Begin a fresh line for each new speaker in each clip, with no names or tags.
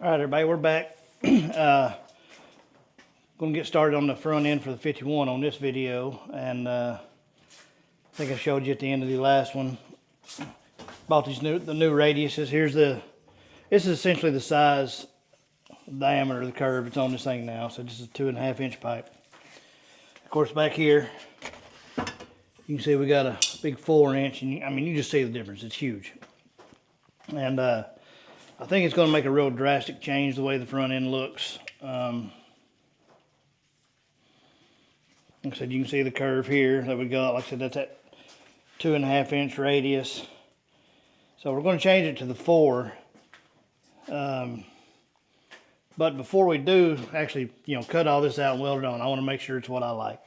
All right, everybody, we're back. Gonna get started on the front end for the 51 on this video, and I think I showed you at the end of the last one. Bought these the new radiuses. This is essentially the size, diameter of the curve it's on this thing now. So this is a 2.5 inch pipe. Of course, back here you can see we got a big 4 inch, and I mean you just see the difference. It's huge, and I think it's going to make a real drastic change the way the front end looks. Like I said, you can see the curve here that we got. Like I said, that's that 2.5 inch radius. So we're going to change it to the 4. But before we do actually, cut all this out and weld it on, I want to make sure it's what I like.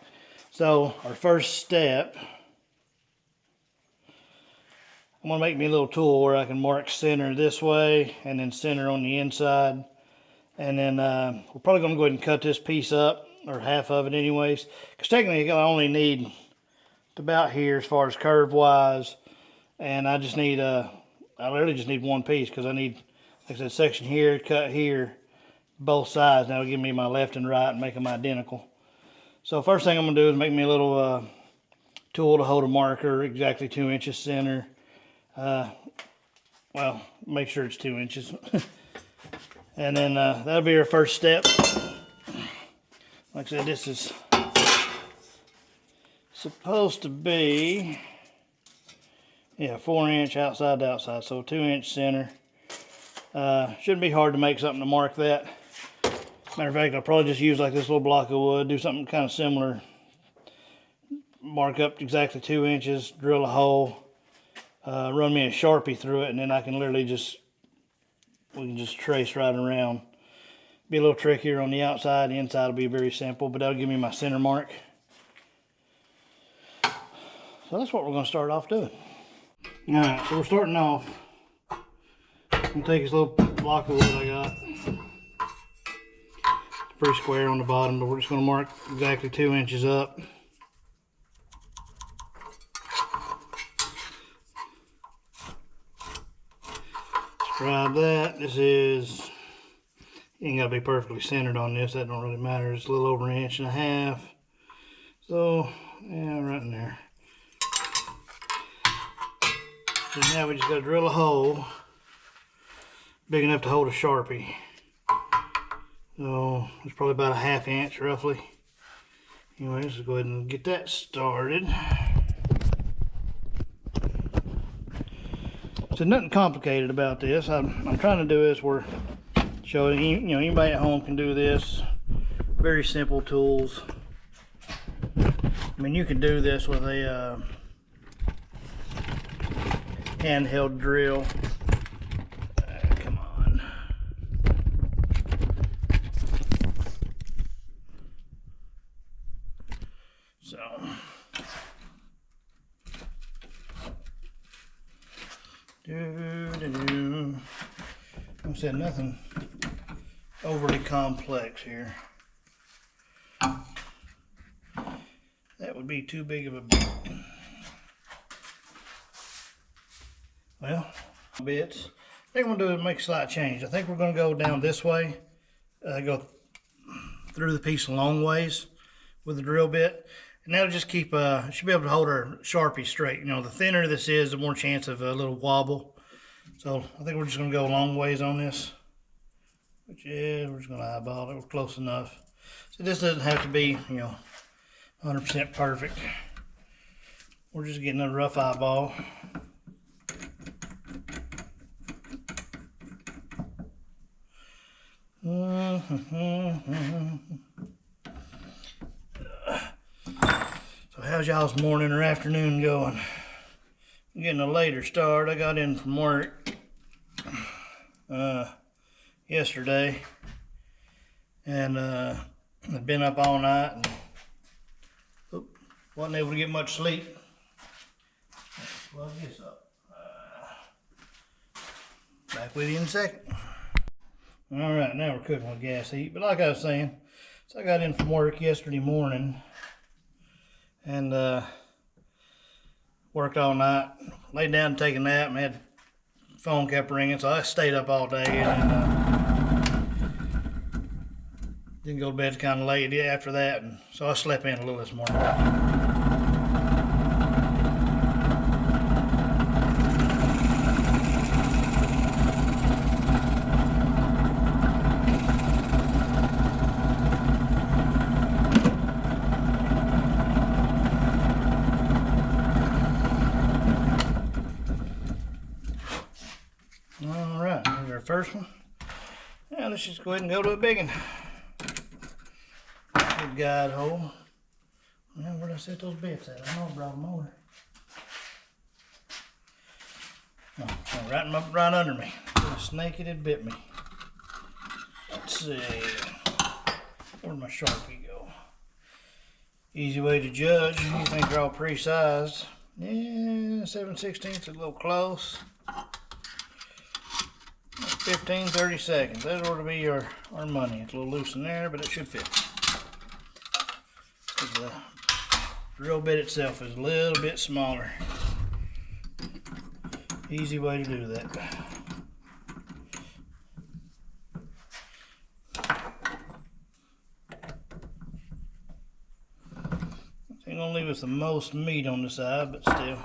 So our first step, I'm going to make me a little tool where I can mark center this way and then center on the inside. And then we're probably going to go ahead and cut this piece up, or half of it anyways. Because technically I only need about here as far as curve wise. And I just need, I literally just need one piece, because I need, like I said, section here, cut here, both sides. That'll give me my left and right and make them identical. So first thing I'm going to do is make me a little tool to hold a marker exactly 2 inches center. Well, make sure it's 2 inches. And then that'll be our first step. Like I said, this is supposed to be, 4 inch outside to outside, so 2 inch center. Shouldn't be hard to make something to mark that. Matter of fact, I'll probably just use like this little block of wood, do something kind of similar. Mark up exactly 2 inches, drill a hole. Run me a Sharpie through it, and then I can literally we can just trace right around. Be a little trickier on the outside. The inside will be very simple, but that'll give me my center mark. So that's what we're going to start off doing. Alright, so we're starting off. I'm going to take this little block of wood I got. It's pretty square on the bottom, but we're just going to mark exactly 2 inches up. Grab that. This is, you ain't got to be perfectly centered on this. That don't really matter. It's a little over 1.5 inches. So, yeah, right in there. So now we just got to drill a hole big enough to hold a Sharpie. So, it's probably about 1/2 inch roughly. Anyway, let's go ahead and get that started. So nothing complicated about this. I'm trying to do this where showing anybody at home can do this. Very simple tools. I mean, you can do this with a handheld drill. Come on. So. I said nothing overly complex here. That would be too big of a bit. Well, bits. I think I'm going to do is make a slight change. I think we're going to go down this way, go through the piece a long ways with the drill bit. And that'll just keep, should be able to hold our Sharpie straight. The thinner this is, the more chance of a little wobble. So I think we're just going to go a long ways on this. Which is, we're just going to eyeball it. We're close enough. So this doesn't have to be, 100% perfect. We're just getting a rough eyeball. So how's y'all's morning or afternoon going? I'm getting a later start. I got in from work yesterday, and I've been up all night and wasn't able to get much sleep. Plug this up. Back with you in a second. All right, now we're cooking with gas heat. But like I was saying, so I got in from work yesterday morning and worked all night, laid down to take a nap, and had phone kept ringing, so I stayed up all day, and Didn't go to bed kind of late after that, and so I slept in a little this morning. All right, here's our first one. Now let's just go ahead and go to a big one. Good guide hole. Now, where did I set those bits at? I know I brought them over. Oh, right under me. A snake, it had bit me. Let's see. Where'd my Sharpie go? Easy way to judge. You think they're all pre-sized. Yeah, 7/16's a little close. 15, 30 seconds. That ought to be our money. It's a little loose in there, but it should fit. The drill bit itself is a little bit smaller. Easy way to do that. Ain't gonna leave us the most meat on the side, but still.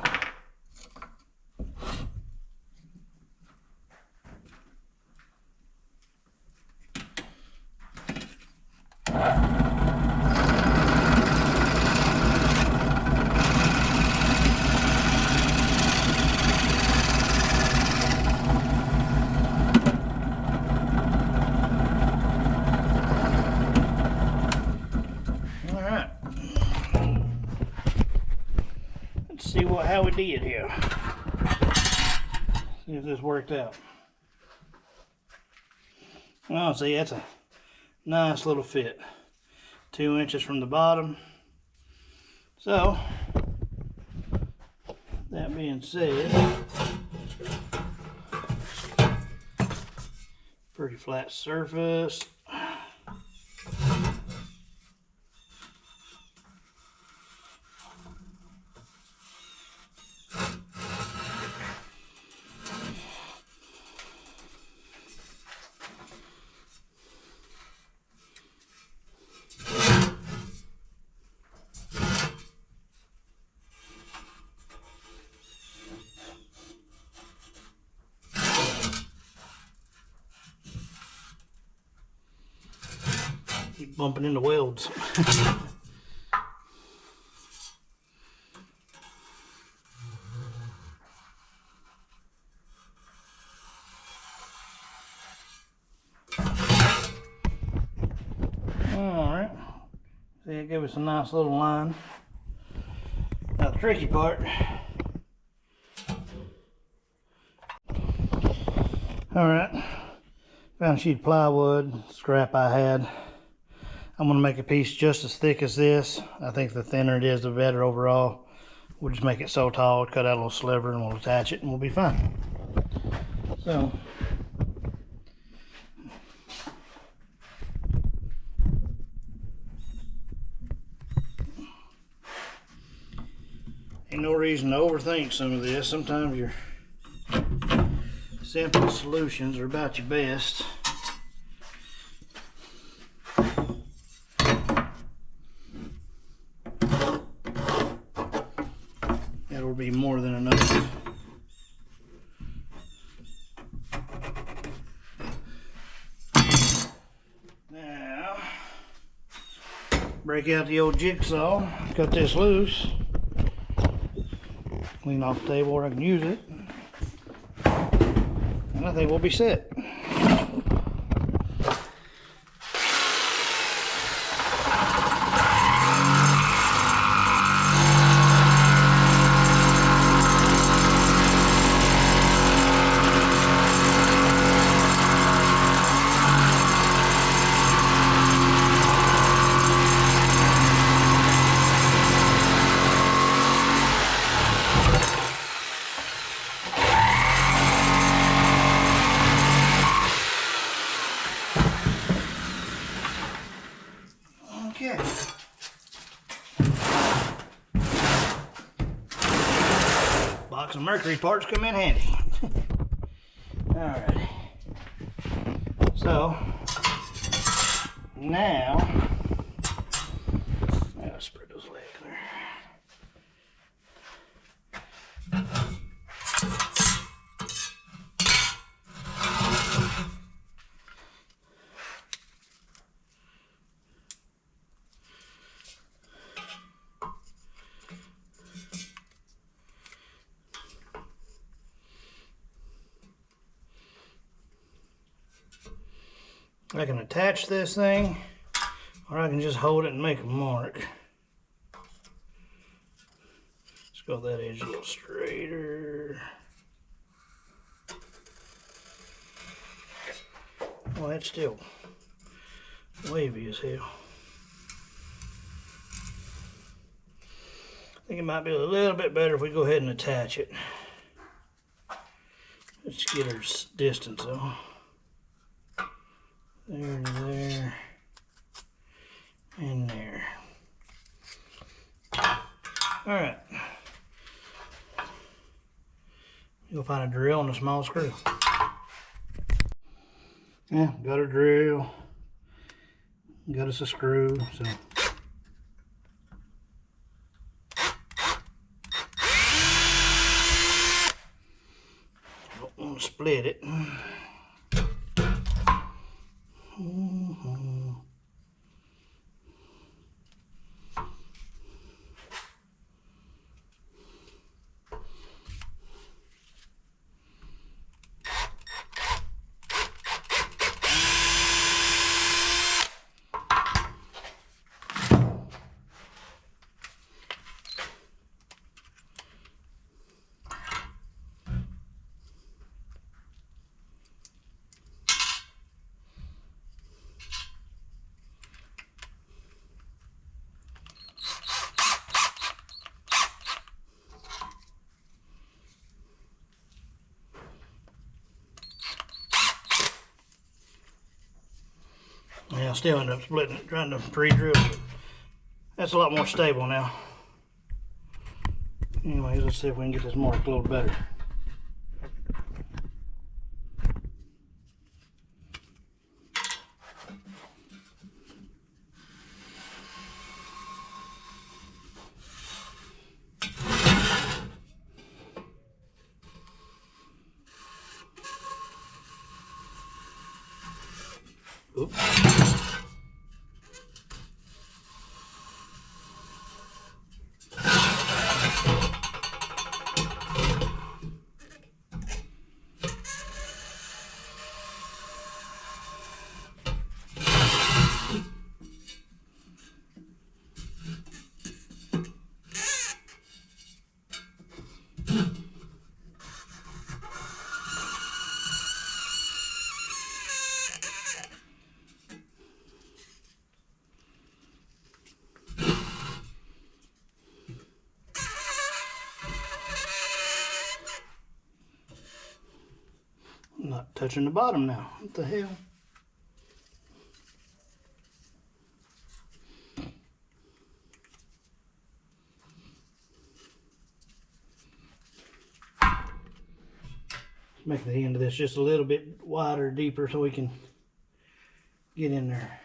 See how we did here. See if this worked out. Well, see, that's a nice little fit. 2 inches from the bottom. So, that being said, pretty flat surface. Keep bumping into welds. Alright. See, it gave us a nice little line. Now the tricky part. Alright. Found a sheet of plywood, scrap I had. I'm going to make a piece just as thick as this. I think the thinner it is, the better overall. We'll just make it so tall, cut out a little sliver, and we'll attach it, and we'll be fine. So, ain't no reason to overthink some of this. Sometimes your simple solutions are about your best. That'll be more than enough. Now, break out the old jigsaw, cut this loose, clean off the table where I can use it, and I think we'll be set. Okay. Box of Mercury parts come in handy. Alrighty. So, Now, I'll spread those legs there. I can attach this thing, or I can just hold it and make a mark. Let's go that edge a little straighter. Well, that's still wavy as hell. I think it might be a little bit better if we go ahead and attach it. Let's get our distance though. There, there, and there. Alright. You'll find a drill and a small screw. Yeah, got a drill. Got us a screw, so. Don't want to split it. Yeah, I still end up splitting it, trying to pre-drill it. That's a lot more stable now. Anyways, let's see if we can get this marked a little better. Oops. Not touching the bottom now. What the hell? Make the end of this just a little bit wider, deeper, so we can get in there.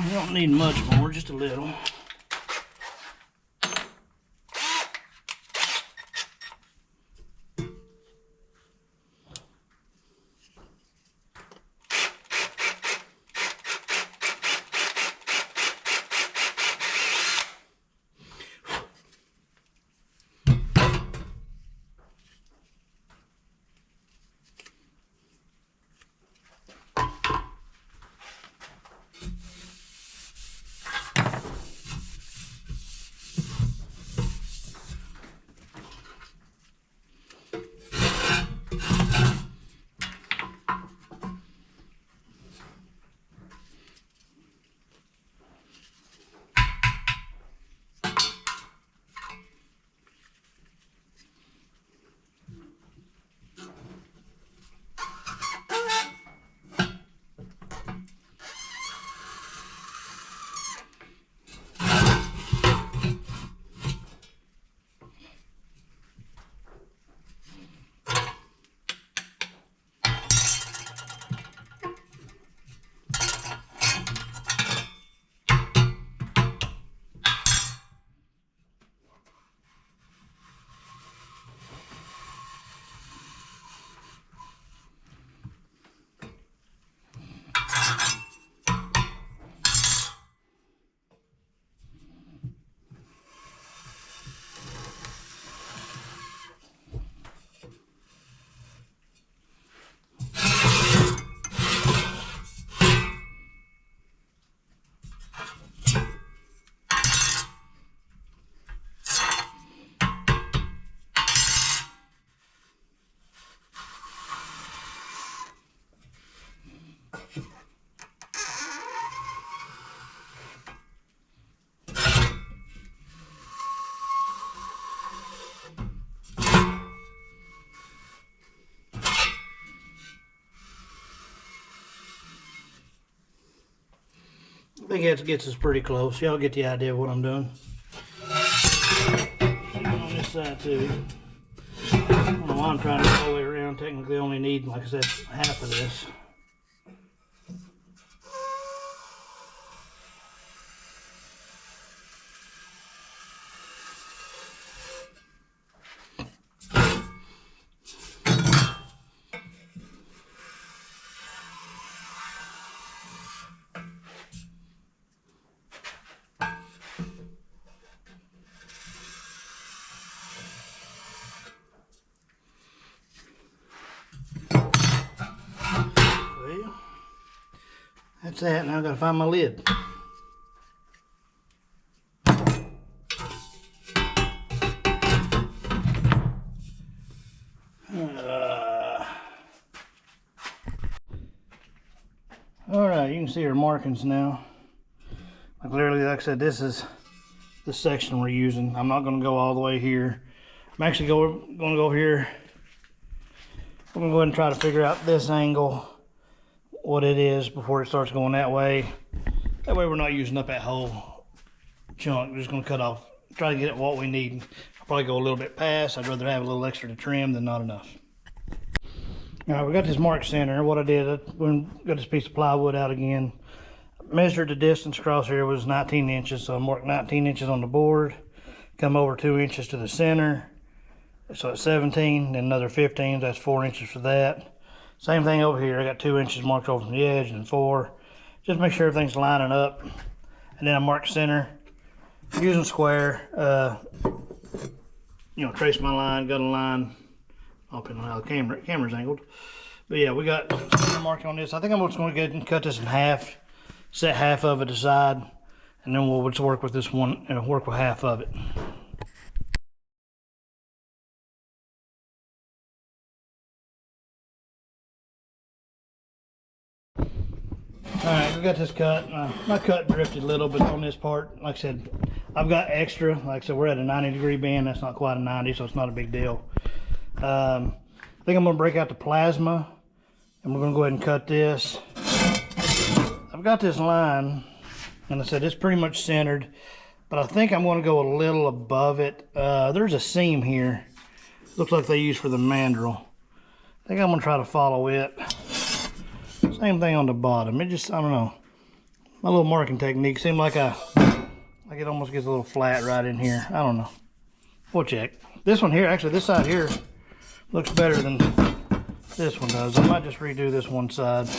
You don't need much more, just a little. think it gets us pretty close. Y'all get the idea of what I'm doing. On this side too. I don't know why I'm trying to go all the way around. Technically only need, like I said, half of this. That's that. Now I've got to find my lid. Alright, you can see our markings now. Clearly, like I said, this is the section we're using. I'm not going to go all the way here. I'm actually going to go here. I'm going to go ahead and try to figure out this angle, what it is, before it starts going that way. That way we're not using up that whole chunk. We're just going to cut off, try to get it what we need. I'll probably go a little bit past. I'd rather have a little extra to trim than not enough. Alright, we got this mark center. What I did, I got this piece of plywood out again. Measured the distance across here was 19 inches, so I marked 19 inches on the board. Come over 2 inches to the center. So it's 17, then another 15, that's 4 inches for that. Same thing over here, I got 2 inches marked over from the edge and 4. Just make sure everything's lining up. And then I mark center, using square, you know, trace my line, got a line, depending on how the camera's angled. But yeah, we got a mark on this. I think I'm just going to go ahead and cut this in half, set half of it aside, and then we'll just work with this one and work with half of it. Alright, we got this cut. My cut drifted a little bit on this part. Like I said, I've got extra. Like I said, we're at a 90-degree bend. That's not quite a 90, so it's not a big deal. I think I'm going to break out the plasma, and we're going to go ahead and cut this. I've got this line, and I said it's pretty much centered, but I think I'm going to go a little above it. There's a seam here. Looks like they use for the mandrel. I think I'm going to try to follow it. Same thing on the bottom. It just, I don't know. My little marking technique seemed like it almost gets a little flat right in here. I don't know. We'll check. This one here, actually this side here looks better than this one does. I might just redo this one side.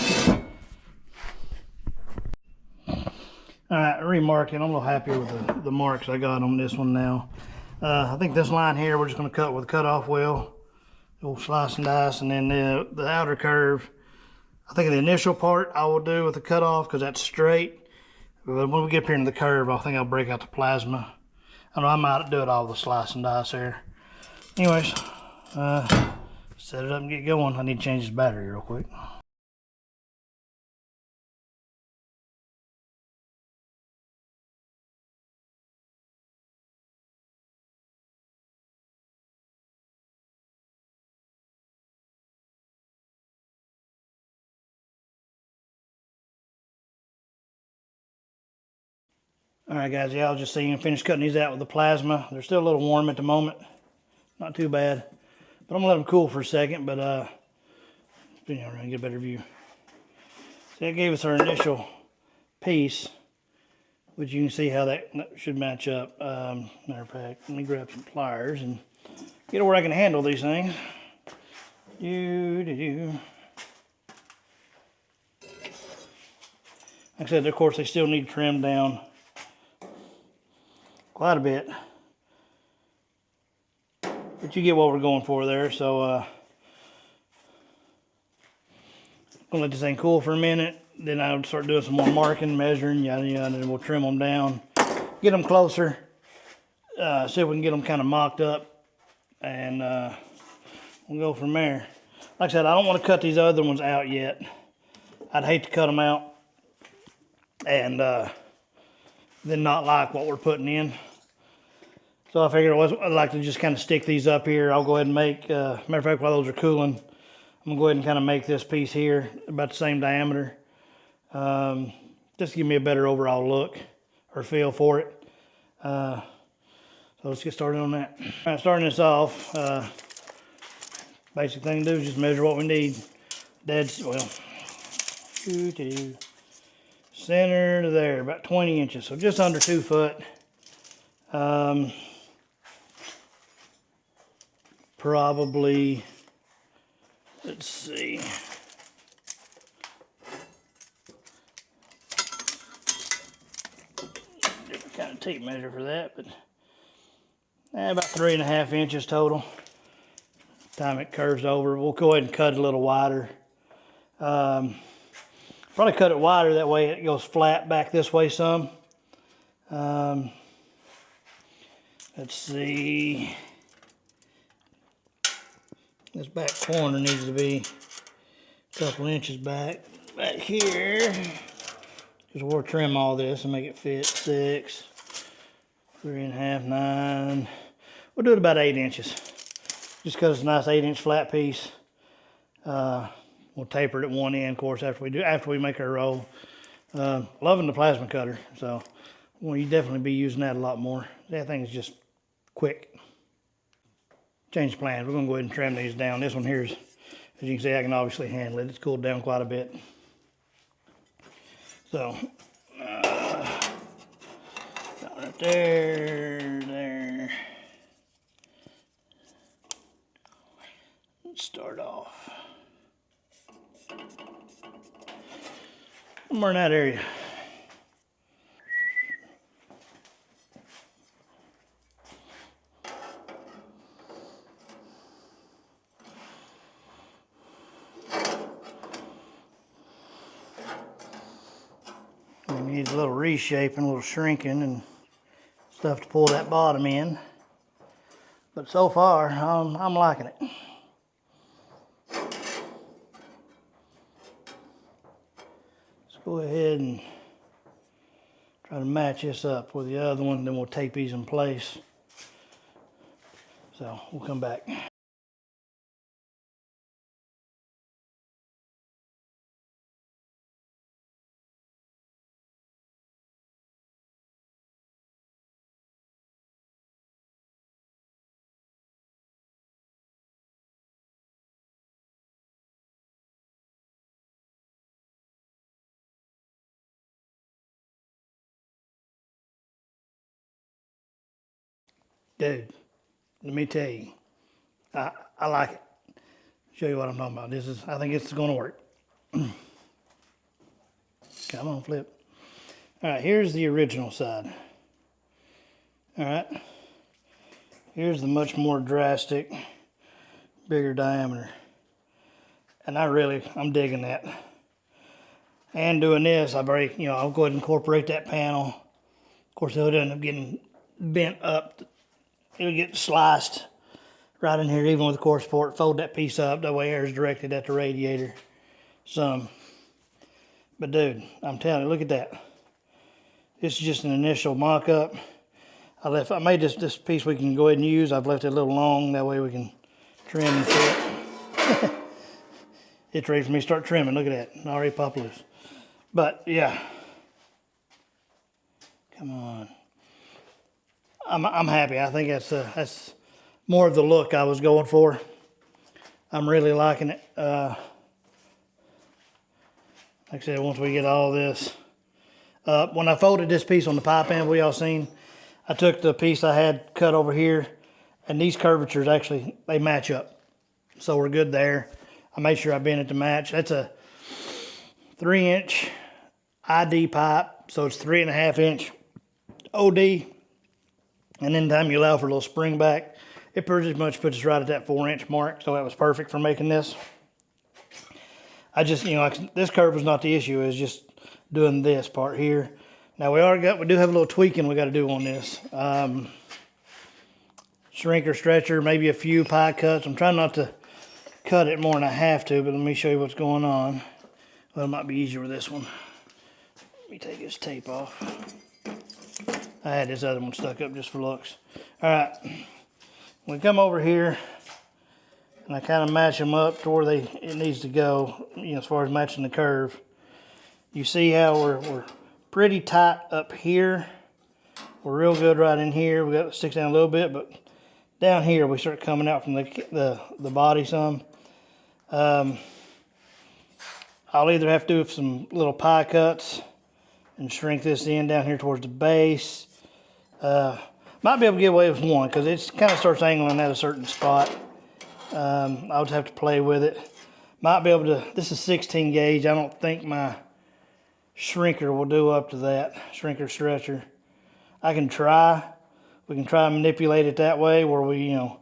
Alright, remarking. I'm a little happier with the marks I got on this one now. I think this line here we're just going to cut with a cutoff wheel. We'll slice and dice, and then the outer curve, I think the initial part I will do with the cutoff because that's straight. But when we get up here into the curve, I think I'll break out the plasma. I don't know, I might do it all with the slice and dice there. Anyways, set it up and get going. I need to change this battery real quick. Alright guys, yeah, I was just seeing, finished cutting these out with the plasma. They're still a little warm at the moment. Not too bad. But I'm going to let them cool for a second, but you know, get a better view. So that gave us our initial piece, which you can see how that should match up. Matter of fact, let me grab some pliers and get it where I can handle these things. Like I said, of course, they still need trimmed down quite a bit, but you get what we're going for there. So I'm gonna let this thing cool for a minute, then I'll start doing some more marking, measuring, yada yada, and then we'll trim them down, get them closer, see if we can get them kind of mocked up, and we'll go from there. Like I said, I don't want to cut these other ones out yet. I'd hate to cut them out and then not like what we're putting in. So I figured I'd like to just kind of stick these up here. I'll go ahead and make, matter of fact, while those are cooling, I'm gonna go ahead and kind of make this piece here about the same diameter. just to give me a better overall look or feel for it. So let's get started on that. All right, starting this off, basic thing to do is just measure what we need. Center to there, about 20 inches, so just under 2 foot. Probably, let's see. Different kind of tape measure for that, but about 3.5 inches total. Time it curves over, we'll go ahead and cut it a little wider. Probably cut it wider, that way it goes flat back this way some. Let's see. This back corner needs to be a couple inches back here. Because we'll trim all this and make it fit 6, 3.5, 9. We'll do it about 8 inches. Just because it's a nice 8-inch flat piece. We'll taper it at one end, of course, after we make our roll. Loving the plasma cutter, so you definitely be using that a lot more. That thing's just quick. Change plans. We're gonna go ahead and trim these down. This one here is, as you can see, I can obviously handle it. It's cooled down quite a bit. So, right there. Let's start off. Somewhere in that area. It needs a little reshaping, a little shrinking and stuff to pull that bottom in. But so far, I'm liking it. Go ahead and try to match this up with the other one, then we'll tape these in place. So we'll come back. Dude, let me tell you, I like it. Show you what I'm talking about. I think it's gonna work. Come on, flip. All right, here's the original side. All right, here's the much more drastic, bigger diameter. And I'm digging that. And doing this, I'll go ahead and incorporate that panel. Of course, it'll end up getting bent up. It'll get sliced right in here, even with the core support. Fold that piece up, that way air is directed at the radiator some. But dude, I'm telling you, look at that. This is just an initial mock-up. I made this piece we can go ahead and use. I've left it a little long, that way we can trim and fit. It's ready for me to start trimming. Look at that, already popped loose. But yeah, come on. I'm happy. I think that's more of the look I was going for. I'm really liking it. Like I said, once we get all this up, when I folded this piece on the pipe anvil y'all seen, I took the piece I had cut over here, and these curvatures actually, they match up. So we're good there. I made sure I bent it to match. That's a 3-inch ID pipe, so it's 3.5-inch OD. And then time you allow for a little spring back, it pretty much puts us right at that 4-inch mark, so that was perfect for making this. I just, this curve was not the issue, it was just doing this part here. Now we do have a little tweaking we got to do on this. Shrinker, stretcher, maybe a few pie cuts. I'm trying not to cut it more than I have to, but let me show you what's going on. Well, it might be easier with this one. Let me take this tape off. I had this other one stuck up just for looks. All right, we come over here, and I kind of match them up to where it needs to go, as far as matching the curve. You see how we're pretty tight up here. We're real good right in here. We got to stick down a little bit, but down here we start coming out from the body some. I'll either have to do some little pie cuts and shrink this in down here towards the base. Might be able to get away with one because it kind of starts angling at a certain spot. I'll just have to play with it. Might be able to, this is 16 gauge. I don't think my shrinker will do up to that, shrinker stretcher. I can try. We can try and manipulate it that way where we, you know,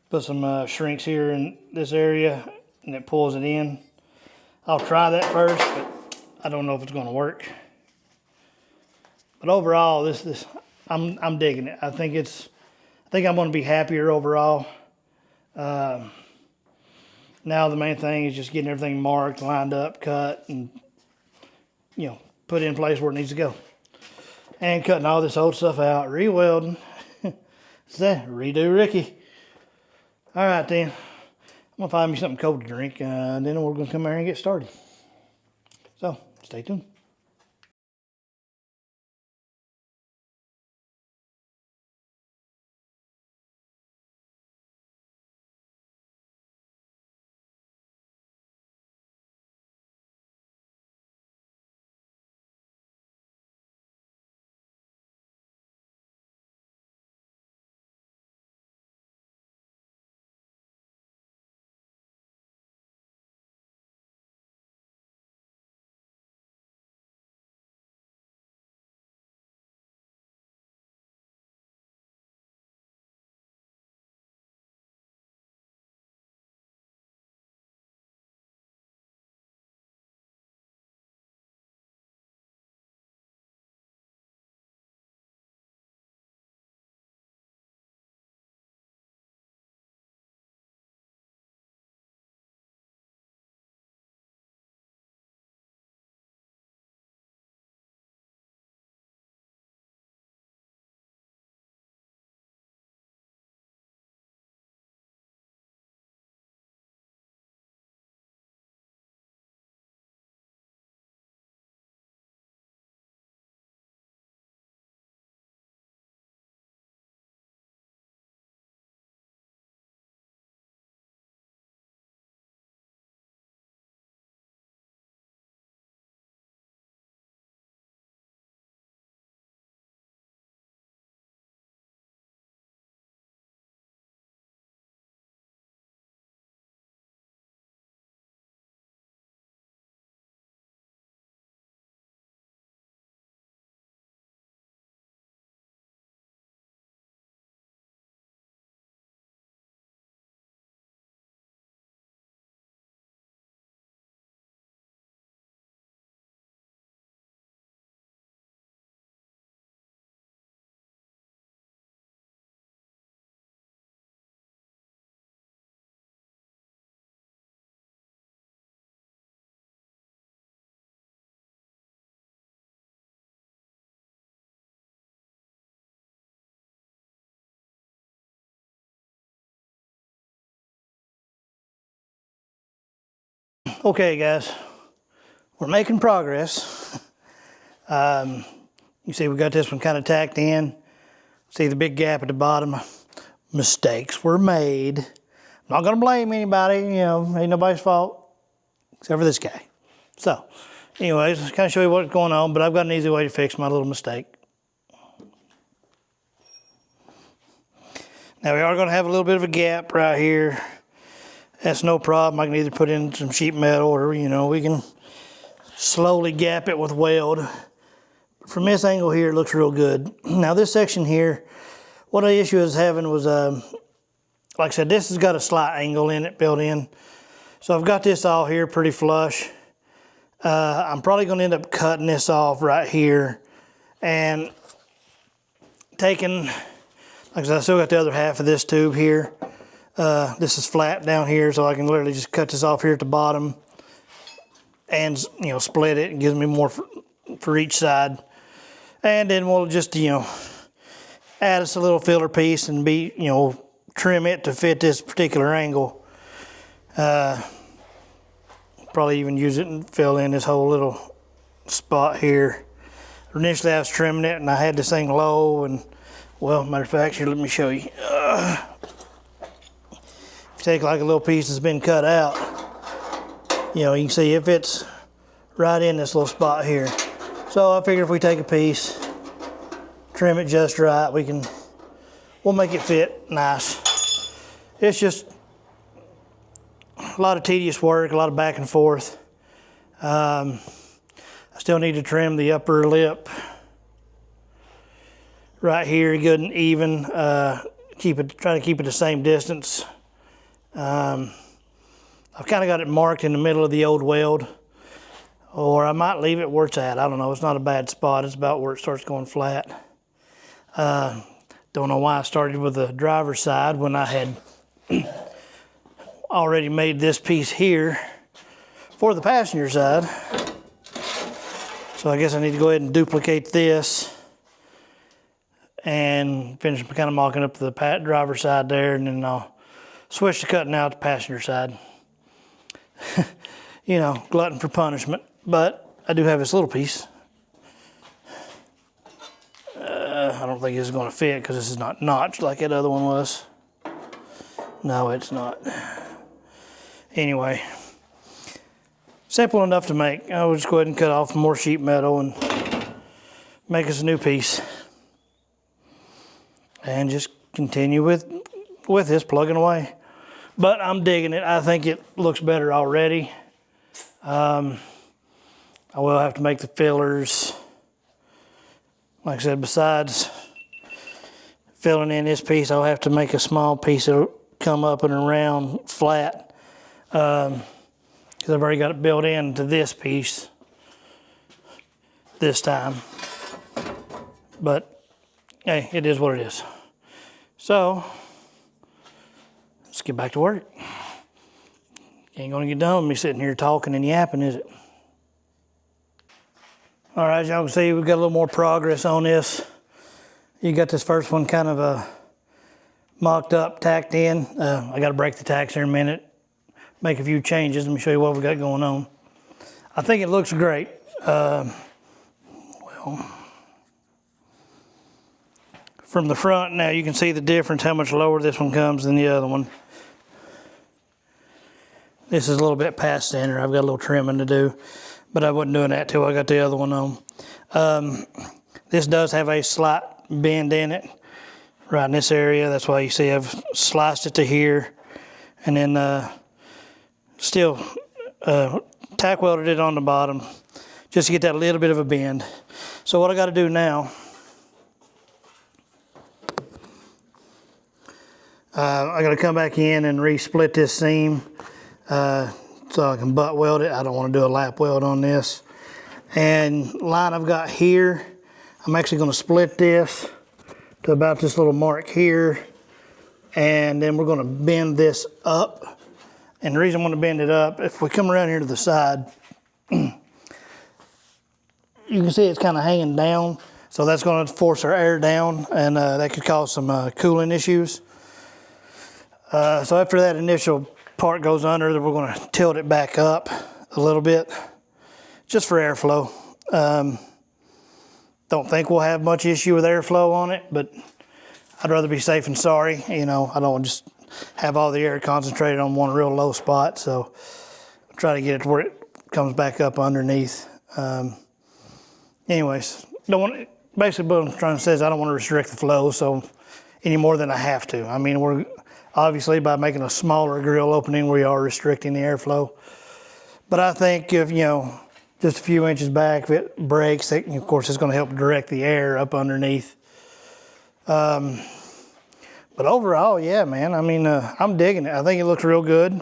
put some shrinks here in this area and it pulls it in. I'll try that first, but I don't know if it's going to work. But overall, I'm digging it. I think I'm going to be happier overall. Now the main thing is just getting everything marked, lined up, cut, and, you know, put in place where it needs to go. And cutting all this old stuff out, re-welding. Redo Ricky. All right then, I'm gonna find me something cold to drink, and then we're gonna come here and get started. So stay tuned. Okay guys, we're making progress. You see we got this one kind of tacked in. See the big gap at the bottom. Mistakes were made. I'm not gonna blame anybody, you know, ain't nobody's fault, except for this guy. So, anyways, let's kind of show you what's going on, but I've got an easy way to fix my little mistake. Now we are gonna have a little bit of a gap right here. That's no problem. I can either put in some sheet metal or, you know, we can slowly gap it with weld. From this angle here, it looks real good. Now this section here, what the issue I was having was, like I said, this has got a slight angle in it built in. So I've got this all here pretty flush. I'm probably gonna end up cutting this off right here and taking, like I said, I still got the other half of this tube here. This is flat down here, so I can literally just cut this off here at the bottom and, you know, split it. It gives me more for each side. And then we'll just, you know, add us a little filler piece and you know, trim it to fit this particular angle. Probably even use it and fill in this whole little spot here. Initially I was trimming it and I had this thing low, and well, matter of fact, here, let me show you. If you take like a little piece that's been cut out, you know, you can see if it's right in this little spot here. So I figured if we take a piece, trim it just right, we'll make it fit nice. It's just a lot of tedious work, a lot of back and forth. I still need to trim the upper lip right here good and even. Try to keep it the same distance. I've kind of got it marked in the middle of the old weld, or I might leave it where it's at. I don't know. It's not a bad spot. It's about where it starts going flat. Don't know why I started with the driver's side when I had already made this piece here for the passenger side. So I guess I need to go ahead and duplicate this and finish kind of mocking up the driver's side there, and then I'll switch to cutting out the passenger side. You know, glutton for punishment, but I do have this little piece. I don't think this is going to fit because this is not notched like that other one was. No, it's not. Anyway, simple enough to make. I'll just go ahead and cut off more sheet metal and make us a new piece. And just continue with this, plugging away. But I'm digging it. I think it looks better already. I will have to make the fillers. Like I said, besides filling in this piece, I'll have to make a small piece that'll come up and around flat. Because I've already got it built into this piece this time. But hey, it is what it is. So let's get back to work. Ain't gonna get done with me sitting here talking and yapping, is it? All right, as y'all can see, we've got a little more progress on this. You got this first one kind of mocked up, tacked in. I gotta break the tacks here in a minute, make a few changes. Let me show you what we got going on. I think it looks great. Well, from the front now, you can see the difference, how much lower this one comes than the other one. This is a little bit past center. I've got a little trimming to do, but I wasn't doing that till I got the other one on. This does have a slight bend in it, right in this area. That's why you see I've sliced it to here, and then still tack welded it on the bottom, just to get that little bit of a bend. So what I got to do now, I got to come back in and re-split this seam so I can butt weld it. I don't want to do a lap weld on this. And line I've got here, I'm actually going to split this to about this little mark here, and then we're going to bend this up. And the reason I want to bend it up, if we come around here to the side, you can see it's kind of hanging down, so that's going to force our air down, and that could cause some cooling issues. So after that initial part goes under, then we're going to tilt it back up a little bit, just for airflow. Don't think we'll have much issue with airflow on it, but I'd rather be safe than sorry. You know, I don't want to just have all the air concentrated on one real low spot, so I'll try to get it to where it comes back up underneath. Anyways, basically what I'm trying to say is I don't want to restrict the flow so any more than I have to. I mean, we're obviously by making a smaller grill opening, we are restricting the airflow. But I think if, you know, just a few inches back, if it breaks, it, of course, it's going to help direct the air up underneath. But overall, yeah, man, I mean, I'm digging it. I think it looks real good.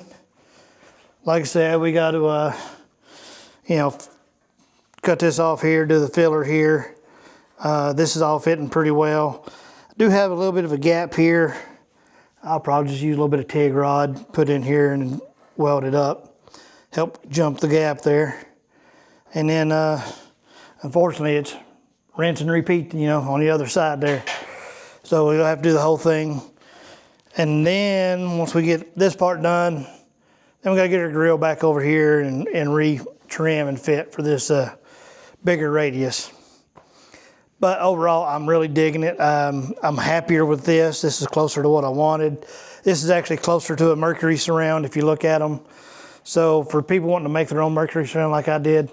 Like I said, we got to, you know, cut this off here, do the filler here. This is all fitting pretty well. I do have a little bit of a gap here. I'll probably just use a little bit of TIG rod, put in here and weld it up. Help jump the gap there. And then, unfortunately, it's rinse and repeat, you know, on the other side there. So we'll have to do the whole thing. And then once we get this part done, then we got to get our grill back over here and re-trim and fit for this bigger radius. But overall, I'm really digging it. I'm happier with this. This is closer to what I wanted. This is actually closer to a Mercury surround if you look at them. So for people wanting to make their own Mercury surround like I did,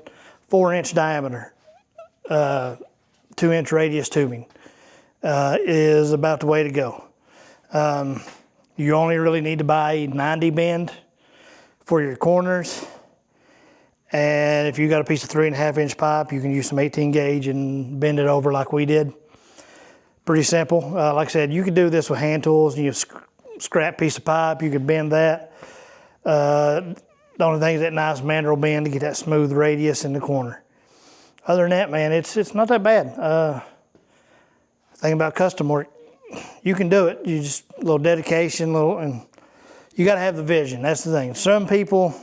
4-inch diameter, 2-inch radius tubing is about the way to go. You only really need to buy a 90 bend for your corners. And if you got a piece of 3.5-inch pipe, you can use some 18 gauge and bend it over like we did. Pretty simple. Like I said, you could do this with hand tools. You scrap piece of pipe, you could bend that. The only thing is that nice mandrel bend to get that smooth radius in the corner. Other than that, man, it's not that bad. Thing about custom work, you can do it. You just a little dedication, and you got to have the vision. That's the thing. Some people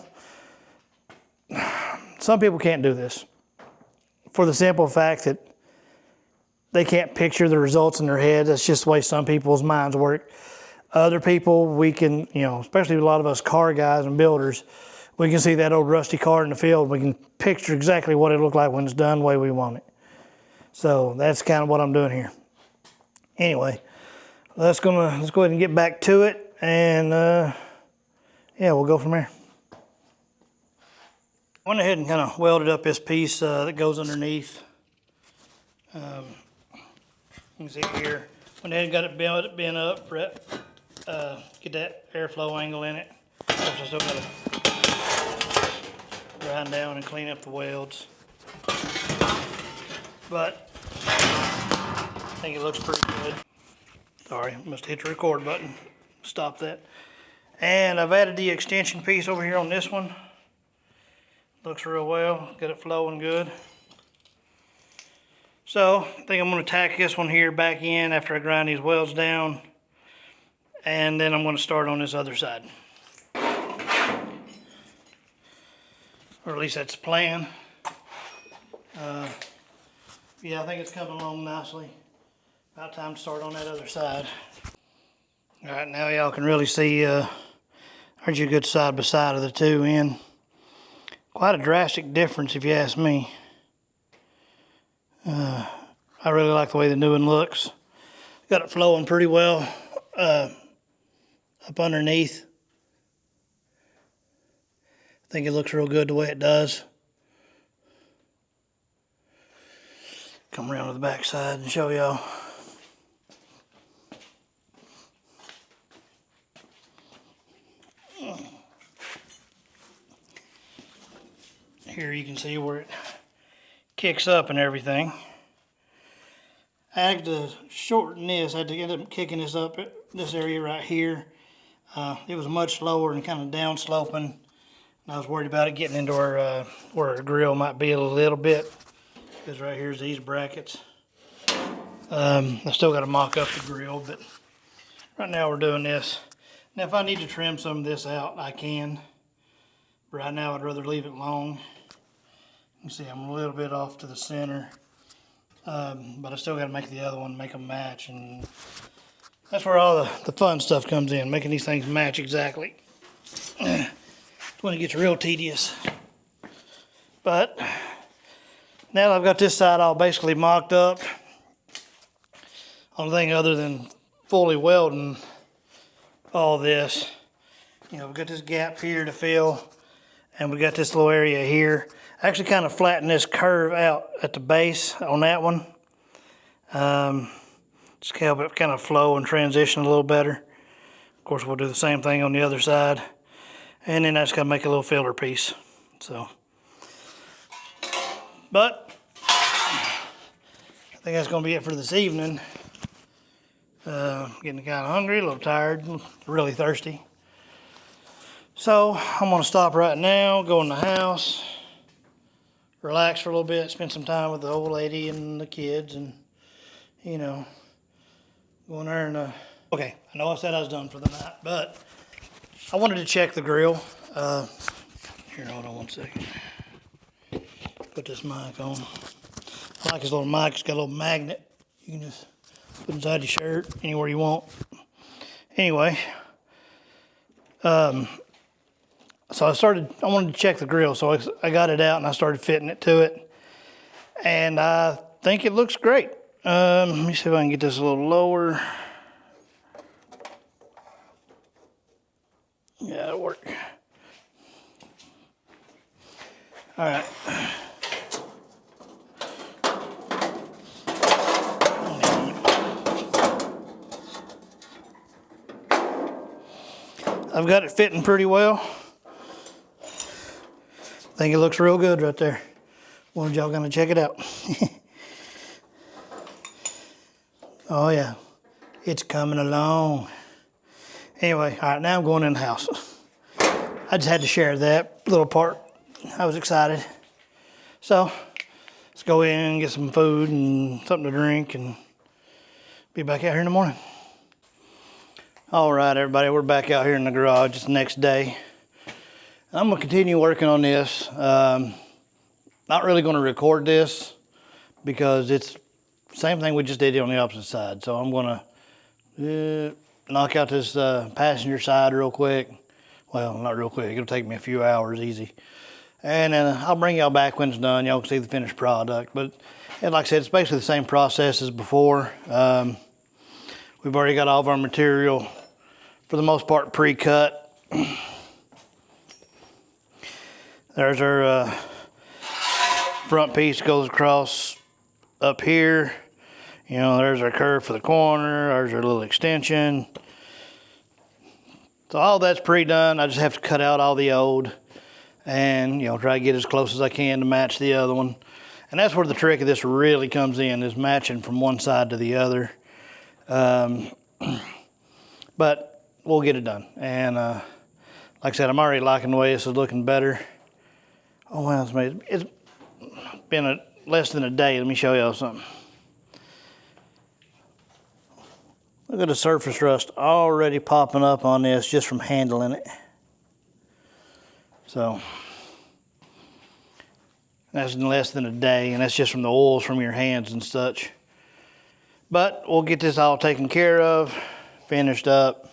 can't do this for the simple fact that they can't picture the results in their head. That's just the way some people's minds work. Other people, we can, especially a lot of us car guys and builders, we can see that old rusty car in the field. We can picture exactly what it looked like when it's done the way we want it. So that's kind of what I'm doing here. Anyway, let's go ahead and get back to it, and yeah, we'll go from there. I went ahead and kind of welded up this piece that goes underneath. You can see it here. Went ahead and got it bent up, get that airflow angle in it. I still got to grind down and clean up the welds. But I think it looks pretty good. Sorry, must hit the record button. Stop that. And I've added the extension piece over here on this one. Looks real well, got it flowing good. So I think I'm going to tack this one here back in after I grind these welds down, and then I'm going to start on this other side. Or at least that's the plan. Yeah, I think it's coming along nicely. About time to start on that other side. All right, now y'all can really see, there's a good side by side of the two in. Quite a drastic difference if you ask me. I really like the way the new one looks. Got it flowing pretty well up underneath. I think it looks real good the way it does. Come around to the back side and show y'all. Here you can see where it kicks up and everything. I had to shorten this. I had to end up kicking this up at this area right here. It was much lower and kind of down sloping. And I was worried about it getting into where our grill might be a little bit. Because right here's these brackets. I still got to mock up the grill, but right now we're doing this. Now if I need to trim some of this out, I can. But right now I'd rather leave it long. You can see I'm a little bit off to the center. But I still got to make the other one, make them match. And that's where all the fun stuff comes in, making these things match exactly. It's when it gets real tedious. But now that I've got this side all basically mocked up, only thing other than fully welding all this, we've got this gap here to fill, and we got this little area here. I actually kind of flattened this curve out at the base on that one. Just help it kind of flow and transition a little better. Of course, we'll do the same thing on the other side. And then I just got to make a little filler piece. So, but I think that's going to be it for this evening. Getting kind of hungry, a little tired, really thirsty. So I'm going to stop right now, go in the house, relax for a little bit, spend some time with the old lady and the kids, and go in there and okay, I know I said I was done for the night, but I wanted to check the grill. Here, hold on one second. Put this mic on. I like this little mic. It's got a little magnet. You can just put inside your shirt anywhere you want. Anyway, so I wanted to check the grill, so I got it out and I started fitting it to it. And I think it looks great. Let me see if I can get this a little lower. Yeah, that'll work. All right. I've got it fitting pretty well. I think it looks real good right there. One of y'all gonna check it out. Oh yeah, it's coming along. Anyway, all right, now I'm going in the house. I just had to share that little part. I was excited. So, let's go in and get some food and something to drink and be back out here in the morning. All right, everybody, we're back out here in the garage. It's the next day. I'm gonna continue working on this. Not really gonna record this because it's the same thing we just did on the opposite side. So I'm gonna knock out this passenger side real quick. Well, not real quick, it'll take me a few hours, easy. And then I'll bring y'all back when it's done. Y'all can see the finished product. But like I said, it's basically the same process as before. We've already got all of our material, for the most part, pre-cut. There's our front piece goes across up here. You know, there's our curve for the corner. There's our little extension. So all that's pre-done. I just have to cut out all the old and, you know, try to get as close as I can to match the other one. And that's where the trick of this really comes in, is matching from one side to the other. But we'll get it done. And like I said, I'm already liking the way this is looking better. Oh, wow, it's been less than a day. Let me show y'all something. Look at the surface rust already popping up on this just from handling it. So that's in less than a day, and that's just from the oils from your hands and such. But we'll get this all taken care of, finished up.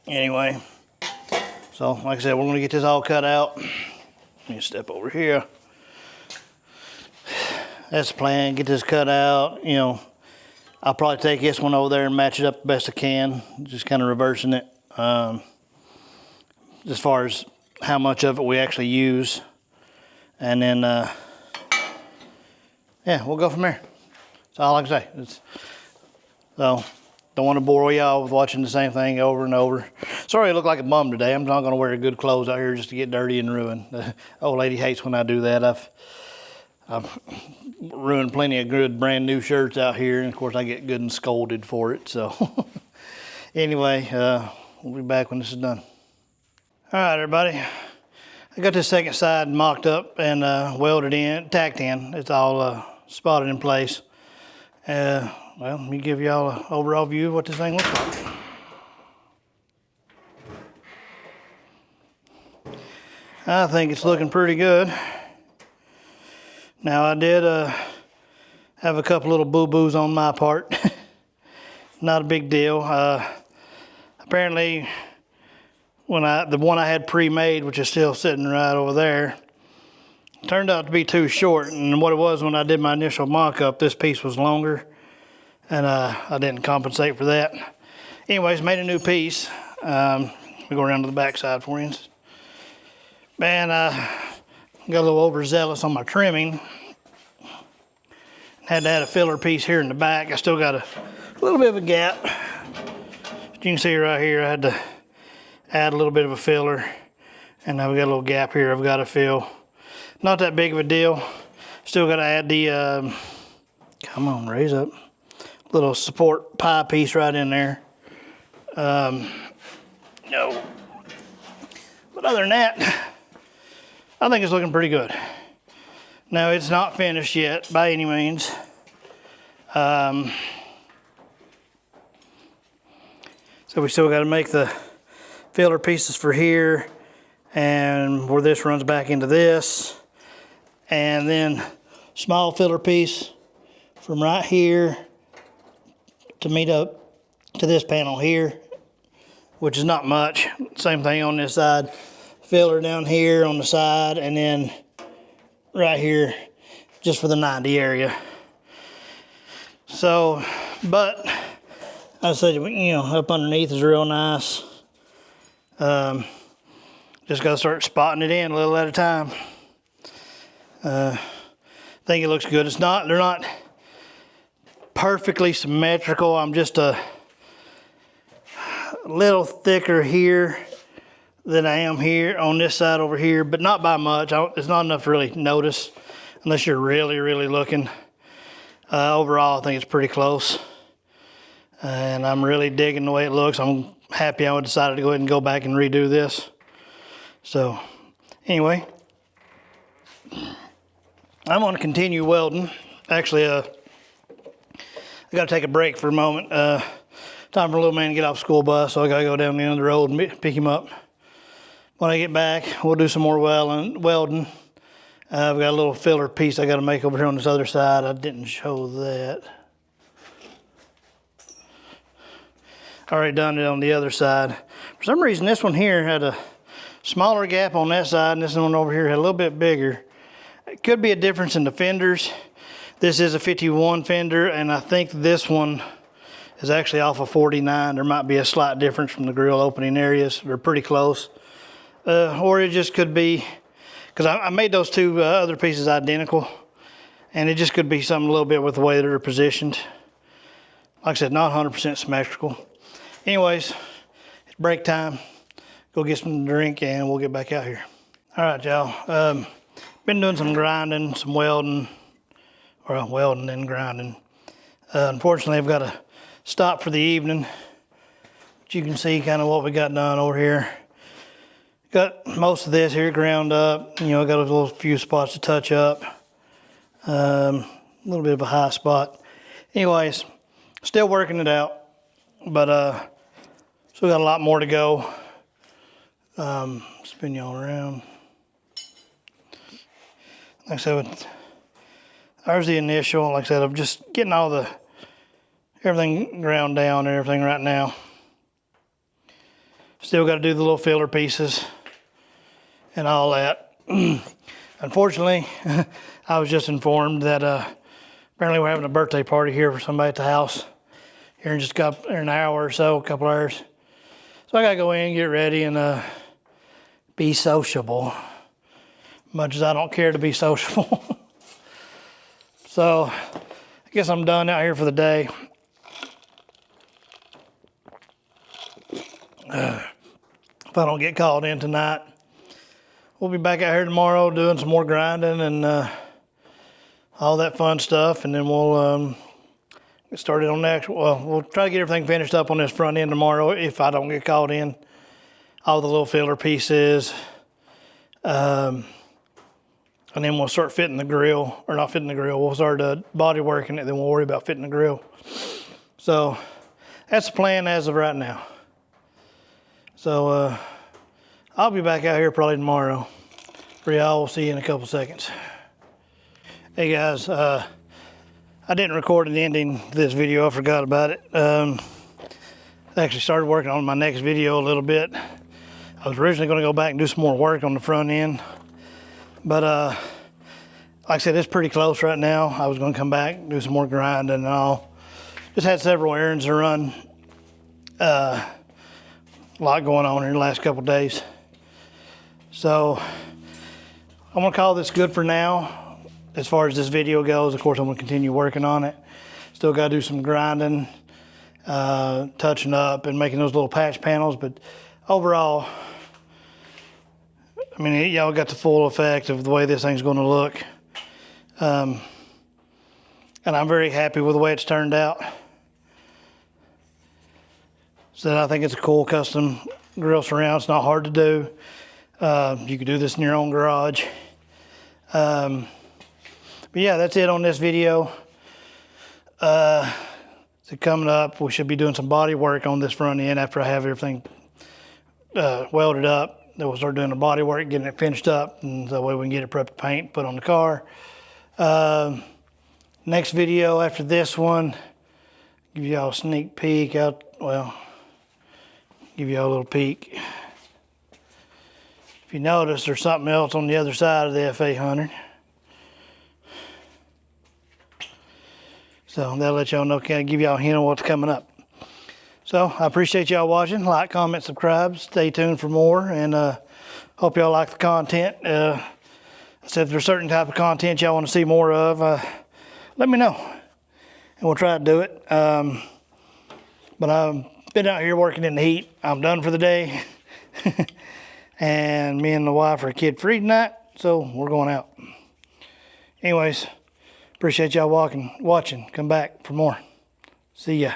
Anyway, so like I said, we're gonna get this all cut out. Let me step over here. That's the plan, get this cut out. You know, I'll probably take this one over there and match it up the best I can, just kind of reversing it. As far as how much of it we actually use. And then, yeah, we'll go from there. That's all I can say. So, don't want to bore y'all with watching the same thing over and over. Sorry I look like a bum today. I'm not going to wear good clothes out here just to get dirty and ruined. The old lady hates when I do that. I've ruined plenty of good brand new shirts out here, and of course I get good and scolded for it. So, anyway, we'll be back when this is done. All right, everybody. I got this second side mocked up and welded in, tacked in. It's all spotted in place. Well, let me give y'all an overall view of what this thing looks like. I think it's looking pretty good. Now I did have a couple little boo-boos on my part. Not a big deal. Apparently, the one I had pre-made, which is still sitting right over there, turned out to be too short. And what it was, when I did my initial mock-up, this piece was longer, and I didn't compensate for that. Anyways, made a new piece. We go around to the back side for you. Man, got a little overzealous on my trimming. Had to add a filler piece here in the back. I still got a little bit of a gap. As you can see right here, I had to add a little bit of a filler. And now we got a little gap here I've got to fill. Not that big of a deal. Still got to add the, come on, raise up. Little support pie piece right in there. No. But other than that, I think it's looking pretty good. Now, it's not finished yet by any means. So we still got to make the filler pieces for here, and where this runs back into this, and then small filler piece from right here to meet up to this panel here, which is not much. Same thing on this side. Filler down here on the side, and then right here just for the 90 area. So, but I said, you know, up underneath is real nice. Just gotta start spotting it in a little at a time. I think it looks good. They're not perfectly symmetrical. I'm just a little thicker here than I am here on this side over here, but not by much. It's not enough to really notice unless you're really, really looking. Overall, I think it's pretty close. And I'm really digging the way it looks. I'm happy I decided to go ahead and go back and redo this. So, anyway, I'm going to continue welding. Actually, I got to take a break for a moment. Time for a little man to get off school bus, so I got to go down the end of the road and pick him up. When I get back, we'll do some more welding. I've got a little filler piece I got to make over here on this other side. I didn't show that. Already done it on the other side. For some reason, this one here had a smaller gap on that side, and this one over here had a little bit bigger. It could be a difference in the fenders. This is a 51 fender, and I think this one is actually off of 49. There might be a slight difference from the grill opening areas. They're pretty close. Or it just could be, because I made those two other pieces identical, and it just could be something a little bit with the way they're positioned. Like I said, not 100% symmetrical. Anyways, it's break time. Go get some drink and we'll get back out here. All right, y'all. Been doing some grinding, some welding, or welding and grinding. Unfortunately, I've got to stop for the evening. But you can see kind of what we got done over here. Got most of this here ground up. You know, got a little few spots to touch up. A little bit of a high spot. Anyways, still working it out, but still got a lot more to go. Spin y'all around. Like I said, there's the initial. Like I said, I'm just getting everything ground down and everything right now. Still got to do the little filler pieces and all that. Unfortunately, I was just informed that apparently we're having a birthday party here for somebody at the house here in just an hour or so, a couple hours. So I got to go in, get ready, and be sociable. Much as I don't care to be sociable. So I guess I'm done out here for the day. If I don't get called in tonight, we'll be back out here tomorrow doing some more grinding and all that fun stuff, and then we'll get started on the actual. Well, we'll try to get everything finished up on this front end tomorrow if I don't get called in. All the little filler pieces, and then we'll start fitting the grill, or not fitting the grill. We'll start body working it, then we'll worry about fitting the grill. So that's the plan as of right now. So I'll be back out here probably tomorrow for y'all. We'll see you in a couple seconds. Hey guys, I didn't record an ending to this video. I forgot about it. I actually started working on my next video a little bit. I was originally going to go back and do some more work on the front end, but like I said, it's pretty close right now. I was going to come back, do some more grinding and all. Just had several errands to run. A lot going on in the last couple days. So I'm going to call this good for now. As far as this video goes, of course, I'm going to continue working on it. Still got to do some grinding, touching up and making those little patch panels. But overall, I mean, y'all got the full effect of the way this thing's going to look. And I'm very happy with the way it's turned out. So I think it's a cool custom grill surround. It's not hard to do. You can do this in your own garage. But yeah, that's it on this video. So coming up, we should be doing some body work on this front end after I have everything welded up. Then we'll start doing the body work, getting it finished up, and that way we can get it prepped to paint, put on the car. Next video after this one, give y'all a sneak peek out, well, give y'all a little peek. If you notice, there's something else on the other side of the F800. So that'll let y'all know, kind of give y'all a hint on what's coming up. So I appreciate y'all watching. Like, comment, subscribe. Stay tuned for more, and hope y'all like the content. So if there's certain type of content y'all want to see more of, let me know, and we'll try to do it. But I've been out here working in the heat. I'm done for the day. And me and the wife are kid-free tonight, so we're going out. Anyways, appreciate y'all watching. Come back for more. See ya.